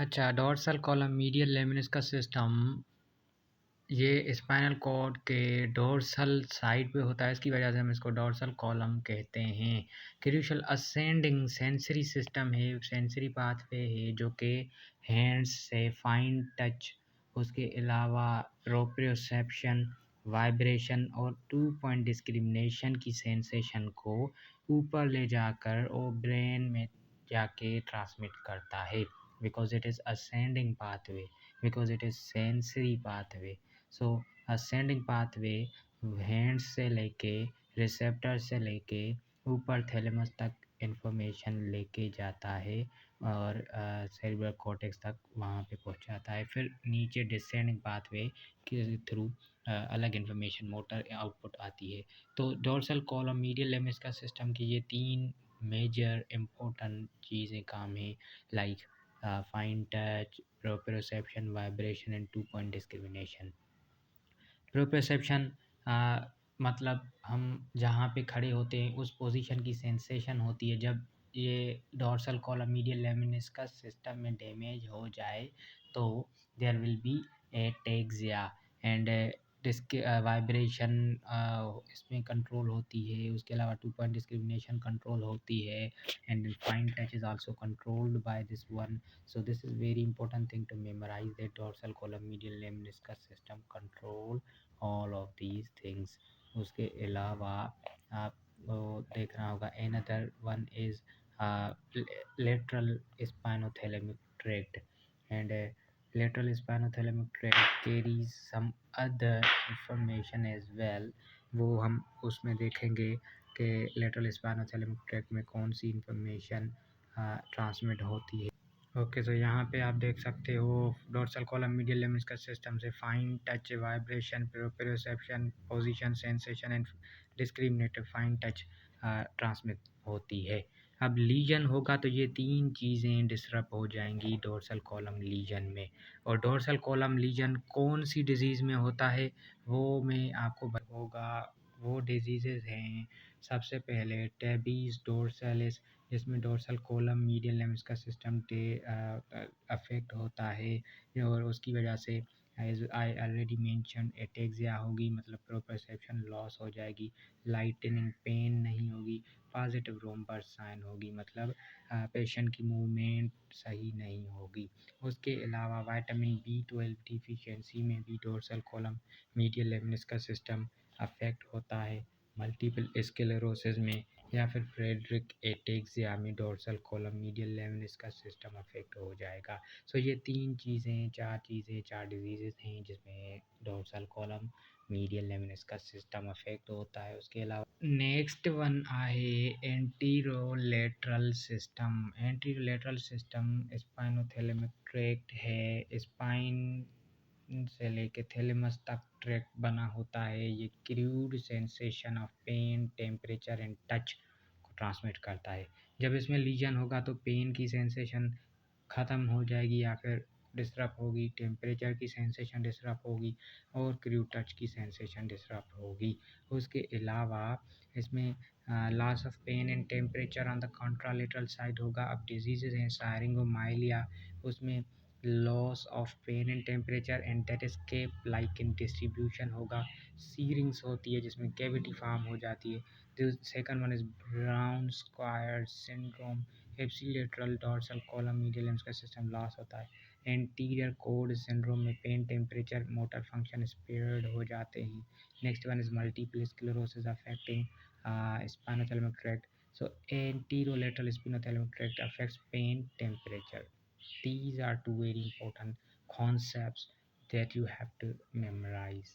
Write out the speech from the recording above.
अच्छा, dorsal column medial lemniscus का system ये स्पाइनल कॉर्ड के डोर्सल साइड पे होता है, इसकी वजह से हम इसको डोर्सल कॉलम कहते हैं। क्रूशियल असेंडिंग सेंसरी सिस्टम है, सेंसरी पाथवे है जो कि हैंड्स से फाइन टच, उसके अलावा प्रोप्रियोसेप्शन, वाइब्रेशन और टू पॉइंट डिस्क्रिमिनेशन की सेंसेशन को ऊपर ले जाकर और ब्रेन में जाके ट्रांसमिट करता है। Because it is ascending pathway, because it is sensory pathway. So ascending pathway hands से लेके रिसेप्टर से लेके ऊपर थैलेमस तक इंफॉर्मेशन लेके जाता है और सेरिब्रल कॉर्टेक्स तक वहाँ पे पहुँचाता है। फिर नीचे डिसेंडिंग पाथवे के थ्रू अलग इंफॉर्मेशन मोटर आउटपुट आती है। तो डोर्सल कॉलम मीडियल लेमिनिस का सिस्टम की ये तीन मेजर इम्पोर्टेंट चीज़ें काम है, like fine touch, proprioception, vibration and two point discrimination. Proprioception मतलब हम जहाँ पे खड़े होते हैं उस पोजीशन की सेंसेशन होती है। जब ये डोर्सल कॉलम मीडियल लेमिनिस का सिस्टम में डैमेज हो जाए तो there will be ataxia and disc vibration इसमें कंट्रोल होती है। उसके अलावा टू पॉइंट डिस्क्रिमिनेशन कंट्रोल होती है and fine touch is also controlled by this one. So this is very important thing to memorize, that dorsal column medial lemniscus system control all of these things. उसके अलावा आप देखना होगा another one is lateral spinothalamic tract, and lateral spinothalamic tract carries some other information as well. वो हम उसमें देखेंगे कि lateral spinothalamic tract में कौन सी इंफॉर्मेशन ट्रांसमिट होती है। ओके, तो यहाँ पे आप देख सकते हो डोर्सल कॉलम मीडियल लेमिनिस का सिस्टम से fine touch, vibration, proprioception, position, sensation and discriminative fine touch transmit होती है। अब लीजन होगा तो ये तीन चीज़ें डिसरप्ट हो जाएंगी डोर्सल कॉलम लीजन में। और डोर्सल कॉलम लीजन कौन सी डिजीज़ में होता है वो मैं आपको होगा। वो डिजीज़ेज़ हैं, सबसे पहले टेबीज़ डोर्सालिस, जिसमें डोर्सल कॉलम मीडियल लेमिनिस का सिस्टम अफेक्ट होता है और उसकी वजह से as I already mention ataxia होगी, मतलब प्रोप्रियोसेप्शन लॉस हो जाएगी, लाइटनिंग पेन नहीं होगी, पॉजिटिव रोम्बस साइन होगी, मतलब पेशेंट की मूवमेंट सही नहीं होगी। उसके अलावा विटामिन B12 डिफिशिएंसी में भी डोर्सल कॉलम मीडियल लेमिनिस का सिस्टम अफेक्ट होता है। मल्टीपल स्क्लेरोसिस में या फिर फ्रेडरिक एटेक्सिया में डोर्सल कॉलम मीडियल लेमिनिस का सिस्टम अफेक्ट हो जाएगा। सो ये तीन चीज़ें, चार डिजीज़ेस हैं जिसमें डोर्सल कॉलम मीडियल लेमिनिस का सिस्टम अफेक्ट होता है। उसके अलावा नेक्स्ट वन आहे anterolateral system. Anterolateral system spinothalamic tract है, स्पाइन से लेके थैलेमस तक ट्रैक बना होता है। ये crude sensation of pain, temperature and touch को ट्रांसमिट करता है। जब इसमें लीजन होगा तो पेन की सेंसेशन ख़त्म हो जाएगी या फिर डिस्टर्ब होगी, टेम्परेचर की सेंसेशन डिस्टर्ब होगी और क्रूड टच की सेंसेशन डिस्टर्ब होगी। उसके अलावा इसमें loss of pain and temperature on the contralateral side होगा। अब डिजीज़ेज हैं सायरिंगोमाइलिया, उसमें loss of pain and temperature and that is cape like in distribution होगा। सीरिंग्स होती है जिसमें कैविटी फॉर्म हो जाती है। The second one is Brown Sequard syndrome. Ipsilateral dorsal column medial lemniscus का सिस्टम लॉस होता है। एंटीरियर कोड सिंड्रोम में pain, temperature, motor function spared हो जाते हैं। Next one is multiple sclerosis affecting spinothalamic tract. So anterolateral spinothalamic tract affects pain, temperature. These are two very important concepts that you have to memorize.